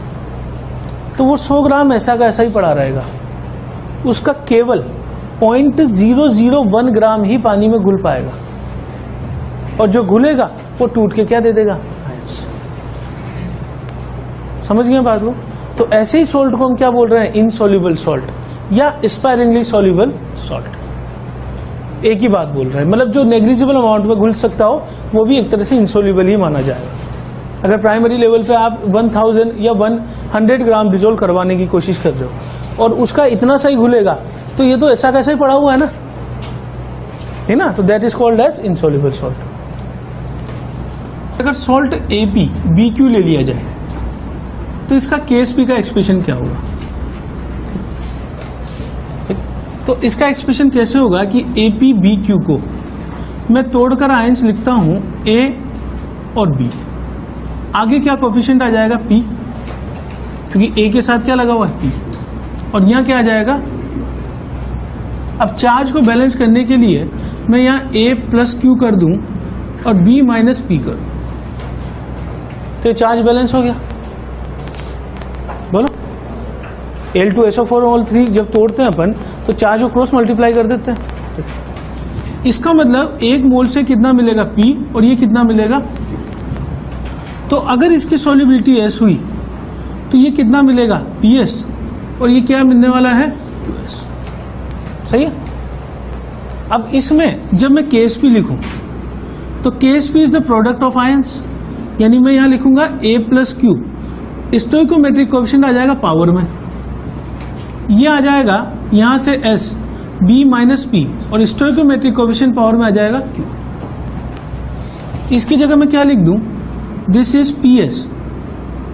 तो वो 100 ग्राम ऐसा का ऐसा ही पड़ा रहेगा, उसका केवल 0.001 ग्राम ही पानी में घुल पाएगा, और जो घुलेगा वो टूट के क्या दे देगा, समझ गए बात को। तो ऐसे ही सॉल्ट को हम क्या बोल रहे हैं, इनसॉल्युबल सॉल्ट या स्पायरिंगली सॉल्युबल सॉल्ट। एक ही बात बोल रहे हैं, मतलब जो नेग्लिजिबल अमाउंट में घुल सकता हो वो भी एक तरह से इनसॉल्युबल ही माना जाएगा। अगर प्राइमरी लेवल पे आप 1000 या 100 ग्राम डिसोल्व करवाने की कोशिश कर रहे हो और उसका इतना सही घुलेगा, तो ये तो ऐसा कैसे ही पड़ा हुआ है ना, है ना, तो that is called as insoluble salt. अगर सॉल्ट AP BQ ले लिया जाए तो इसका KSP का एक्सप्रेशन क्या होगा। ठीक, तो इसका एक्सप्रेशन कैसे होगा कि AP BQ को मैं तोड़कर आयंस लिखता हूं A और B, आगे क्या कोफिशिएंट आ जाएगा P, क्योंकि A के साथ क्या लगा हुआ है P, और यहां क्या आ जाएगा। अब चार्ज को बैलेंस करने के लिए मैं यहां A प्लस Q कर दूं और B माइनस P कर दूं, तो चार्ज बैलेंस हो गया। बोलो, Al2SO4 जब तोड़ते हैं अपन तो चार्ज को क्रॉस मल्टीप्लाई कर देते हैं। इसका मतलब 1 मोल से कितना मिलेगा P और ये कितना मिलेगा। तो अगर इसकी सॉल्युबिलिटी S हुई तो ये कितना मिलेगा PS, और ये क्या मिलने वाला है 2S। सही है। अब इसमें जब मैं KSP लिखूं तो KSP is the product of ions, यानी मैं यहां लिखूंगा A plus Q, stoichiometric coefficient आ जाएगा पावर में, ये आ जाएगा यहां से S B माइनस P, और स्टोइकोमेट्रिक कोएफिशिएंट पावर में आ जाएगा Q। इसकी जगह मैं क्या लिख दूं, this is PS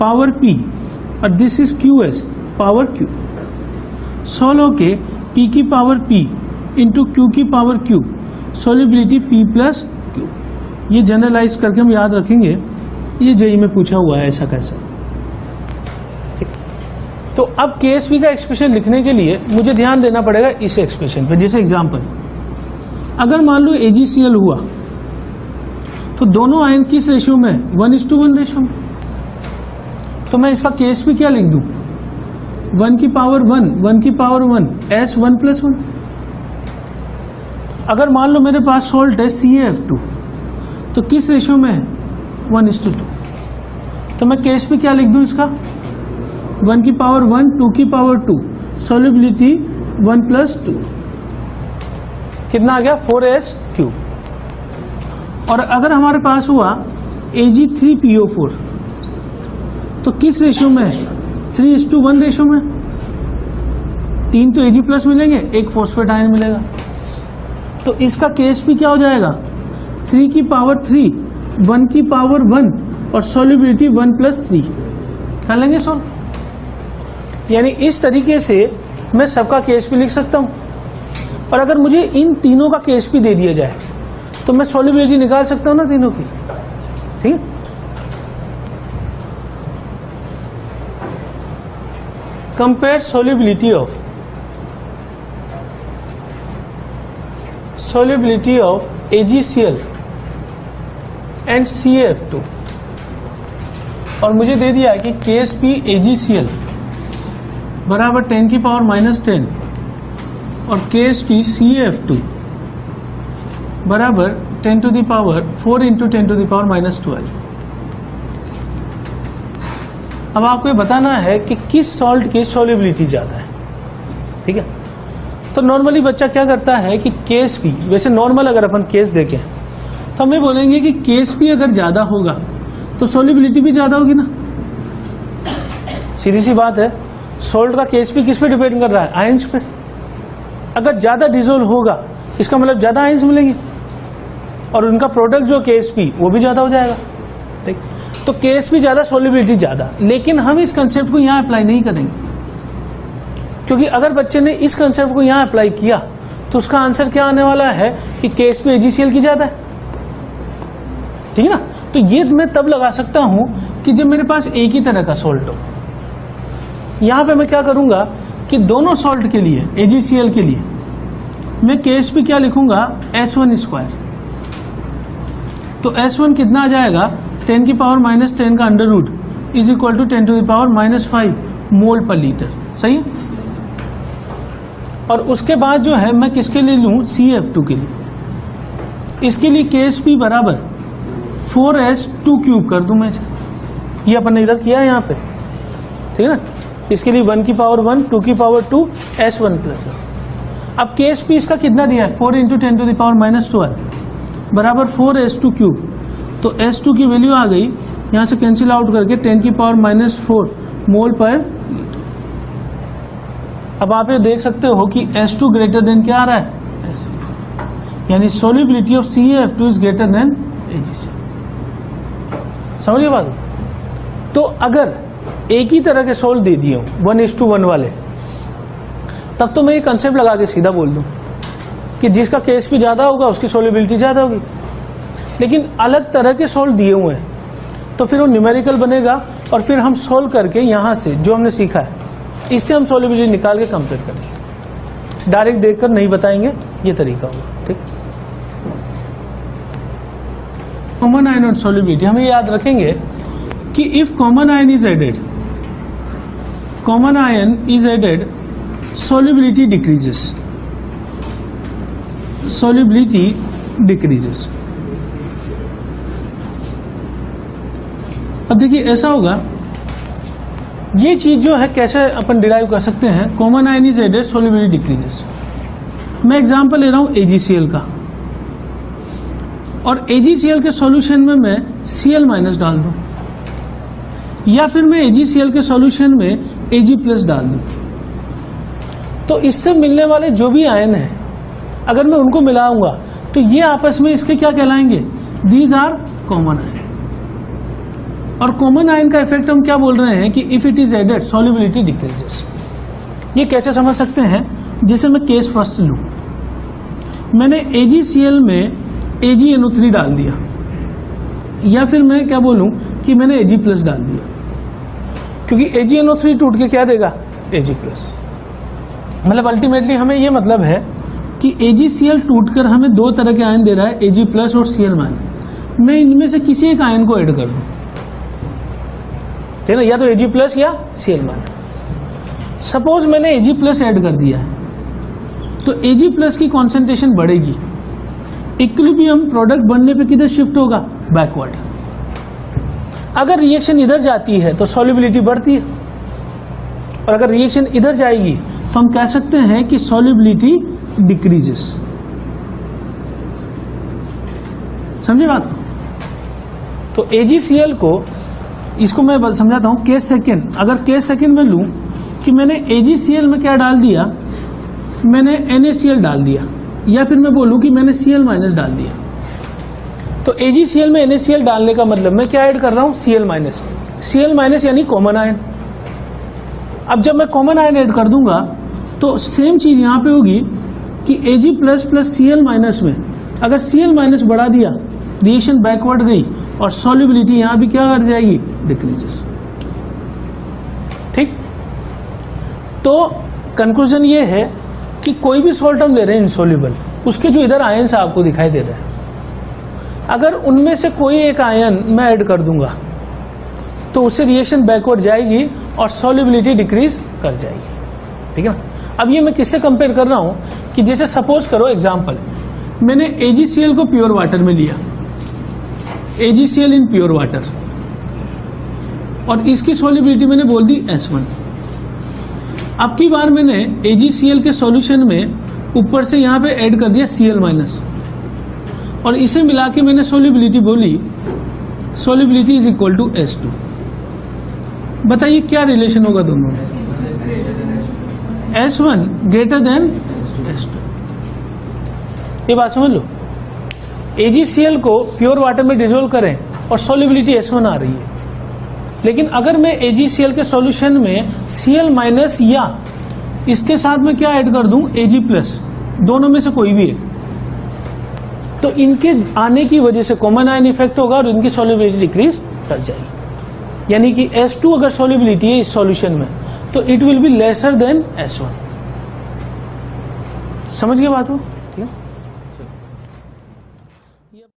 power P और this is QS power Q। Solve होके P की पावर P इंटू Q की power Q, solubility P plus Q। ये जनरलाइज करके हम याद रखेंगे, ये जेई में पूछा हुआ है ऐसा कैसा। तो अब KSP का एक्सप्रेशन लिखने के लिए मुझे ध्यान देना पड़ेगा इस एक्सप्रेशन पर। जैसे एग्जांपल, अगर मान लो AgCl हुआ तो दोनों आयन किस रेशियो में, 1:1 रेशियो में, तो मैं इसका KSP क्या लिख दूं, 1 की पावर 1, 1 की पावर 1 S 1 प्लस 1। अगर मान लो मेरे पास सॉल्ट है CaF2, तो किस रेशियो में है, 1:2, तो मैं KSP क्या लिख दूं इसका, 1 की पावर 1, 2 की पावर 2, सॉल्युबिलिटी 1 प्लस 2। कितना आ गया 4s3। और अगर हमारे पास हुआ Ag3PO4 तो किस रेशियो में है? 3:1 रेशियो में। 3 तो Ag प्लस मिलेंगे, एक फॉस्फेट आयन मिलेगा। तो इसका Ksp क्या हो जाएगा? 3 की पावर 3, 1 की पावर 1 और सॉल्युबिलिटी 1+3 कर लेंगे सॉल्व। यानी इस तरीके से मैं सबका Ksp लिख सकता हूं। और अगर मुझे इन तीनों का Ksp दे दिया जाए तो मैं सॉल्युबिलिटी निकाल सकता हूं ना तीनों की। ठीक है, compare solubility of AgCl and CaF2 और मुझे दे दिया कि Ksp AgCl बराबर 10 की पावर -10 और Ksp CaF2 बराबर 10 to the power 4 into 10 to the power -12। अब आपको ये बताना है कि किस सॉल्ट की सॉल्युबिलिटी ज्यादा है। ठीक है, तो नॉर्मली बच्चा क्या करता है कि Ksp, वैसे नॉर्मल अगर अपन केस देखें तो हम ये बोलेंगे कि Ksp अगर ज्यादा होगा तो सॉल्युबिलिटी भी ज्यादा होगी ना। सीधी सी बात है, सॉल्ट का Ksp किस पे डिपेंड कर रहा है? आयंस पे। अगर ज्यादा डिसोल्व होगा इसका मतलब ज्यादा आयंस मिलेंगे और उनका प्रोडक्ट जो Ksp वो भी ज्यादा हो जाएगा। ठीक, तो Ksp ज्यादा, सॉल्युबिलिटी ज्यादा। लेकिन हम इस कंसेप्ट को यहां अप्लाई नहीं करेंगे, क्योंकि अगर बच्चे ने इस कंसेप्ट को यहां अप्लाई किया तो उसका आंसर क्या आने वाला है कि Ksp AgCl की ज्यादा है। ठीक है ना, तो ये मैं तब लगा सकता हूं कि जब मेरे पास एक ही तरह का सॉल्ट हो। यहां पे मैं क्या करूंगा कि दोनों सॉल्ट के लिए, AgCl के लिए मैं Ksp क्या लिखूंगा? S1²। तो S1 कितना आ जाएगा? 10 की पावर -10 का under root is equal to 10 to the power -5 mole पर लीटर। सही है। और उसके बाद जो है मैं किसके लिए लूं? CaF2 के लिए। इसके लिए Ksp बराबर 4s2³ कर दूं मैं इसे। ये अपन ने इधर किया है यहाँ पे। ठीक है ना, इसके लिए 1 की पावर 1, 2 की पावर 2, S1+। अब Ksp इसका कितना दिया है? 4 इंटू 10 टू द पावर -12 बराबर 4s2³। तो S2 की वैल्यू आ गई, यहां से कैंसिल आउट करके 10 की पावर -4 मोल पर लीटर। अब आप ये देख सकते हो कि S2 ग्रेटर देन क्या आ रहा है? यानी solubility of CaF2 is greater then AgCl। समझिए बात। तो अगर एक ही तरह के सोल्ट दे दिए हो 1:1 वाले, तब तो मैं ये कंसेप्ट लगा के सीधा बोल दूं कि जिसका Ksp ज्यादा होगा उसकी सॉल्युबिलिटी ज्यादा होगी। लेकिन अलग तरह के सोल्ट दिए हुए हैं तो फिर वो न्यूमेरिकल बनेगा और फिर हम सोल्व करके यहां से जो हमने सीखा है इससे हम सॉल्युबिलिटी निकाल के कंपेयर करेंगे। डायरेक्ट देखकर नहीं बताएंगे, ये तरीका होगा। ठीक, कॉमन आयन और सॉल्युबिलिटी हमें याद रखेंगे कि if common ion is added solubility decreases। अब देखिए ऐसा होगा, ये चीज जो है कैसे अपन डिराइव कर सकते हैं? Common ion is added, solubility decreases। मैं एग्जांपल ले रहा हूं AgCl का, और AgCl के सॉल्यूशन में मैं Cl- डाल दूं, या फिर मैं AgCl के सॉल्यूशन में Ag+ डाल दूं। तो इससे मिलने वाले जो भी आयन हैं अगर मैं उनको मिलाऊंगा तो ये आपस में इसके क्या कहलाएंगे? These are common ion. और कॉमन आयन का इफेक्ट हम क्या बोल रहे हैं कि if it is added solubility decreases. ये कैसे समझ सकते हैं? जैसे मैं केस फर्स्ट लूं, मैंने AgCl में AgNO3 डाल दिया, या फिर मैं क्या बोलूं कि मैंने Ag+ डाल दिया, क्योंकि AgNO3 टूट के क्या देगा? Ag+। मतलब अल्टीमेटली हमें ये मतलब है कि AgCl टूटकर हमें दो तरह के आयन दे रहा है, Ag+ और Cl-। मैं इनमें से किसी एक आयन को ऐड कर दूं, ठीक है ना, या तो Ag+ या Cl-। सपोज मैंने Ag+ ऐड कर दिया है तो Ag+ की कॉन्सेंट्रेशन बढ़ेगी, इक्विलिब्रियम प्रोडक्ट बनने पे किधर शिफ्ट होगा? बैकवर्ड। अगर रिएक्शन इधर जाती है तो सॉल्युबिलिटी बढ़ती है, और अगर रिएक्शन इधर जाएगी तो हम कह सकते हैं कि सॉल्युबिलिटी डिक्रीजेस। समझे बात को? तो AgCl को, इसको मैं समझाता हूं केस सेकेंड। अगर केस सेकेंड में लूं कि मैंने AgCl में क्या डाल दिया, मैंने NaCl डाल दिया, या फिर मैं बोलूं कि मैंने Cl माइनस डाल दिया, तो AgCl में NaCl डालने का मतलब मैं क्या ऐड कर रहा हूं, Cl माइनस। Cl माइनस यानी कॉमन आयन। अब जब मैं कॉमन आयन ऐड कर दूंगा तो सेम चीज यहां पे होगी कि Ag plus plus Cl minus में अगर Cl माइनस बढ़ा दिया, रिएक्शन बैकवर्ड गई और सॉल्युबिलिटी यहां भी क्या कर जाएगी, डिक्रीजेस। ठीक, तो कंक्लूजन ये है कि कोई भी सॉल्ट हम ले रहे हैं इनसॉल्युबल, उसके जो इधर आयन्स आपको दिखाई दे रहे हैं, अगर उनमें से कोई एक आयन मैं ऐड कर दूंगा तो उससे रिएक्शन बैकवर्ड जाएगी और सॉल्युबिलिटी डिक्रीज कर जाएगी। ठीक है ना? अब ये मैं किससे कंपेयर कर रहा हूं कि जैसे सपोज करो एग्जांपल, मैंने AgCl को प्योर वाटर में लिया, AgCl इन प्योर वाटर, और इसकी सॉल्युबिलिटी मैंने बोल दी S1। अब की बार मैंने AgCl के सॉल्यूशन में ऊपर से यहां पे ऐड कर दिया Cl माइनस, और इसे मिला के मैंने सॉल्युबिलिटी बोली, solubility is equal to S2। बताइए क्या रिलेशन होगा दोनों में, S1 ग्रेटर देन S2। ये बात समझ लो, AgCl को प्योर वाटर में डिसोल्व करें और सॉल्युबिलिटी S1 आ रही है, लेकिन अगर मैं AgCl के सॉल्यूशन में Cl माइनस या इसके साथ में क्या ऐड कर दूं, Ag प्लस, दोनों में से कोई भी एक, तो इनके आने की वजह से कॉमन आयन इफेक्ट होगा और इनकी सॉल्युबिलिटी डिक्रीज कर जाएगी। यानी कि S2 अगर सॉल्युबिलिटी है इस सॉल्यूशन में तो it will be lesser than S1। समझ गए बात हो? ठीक है।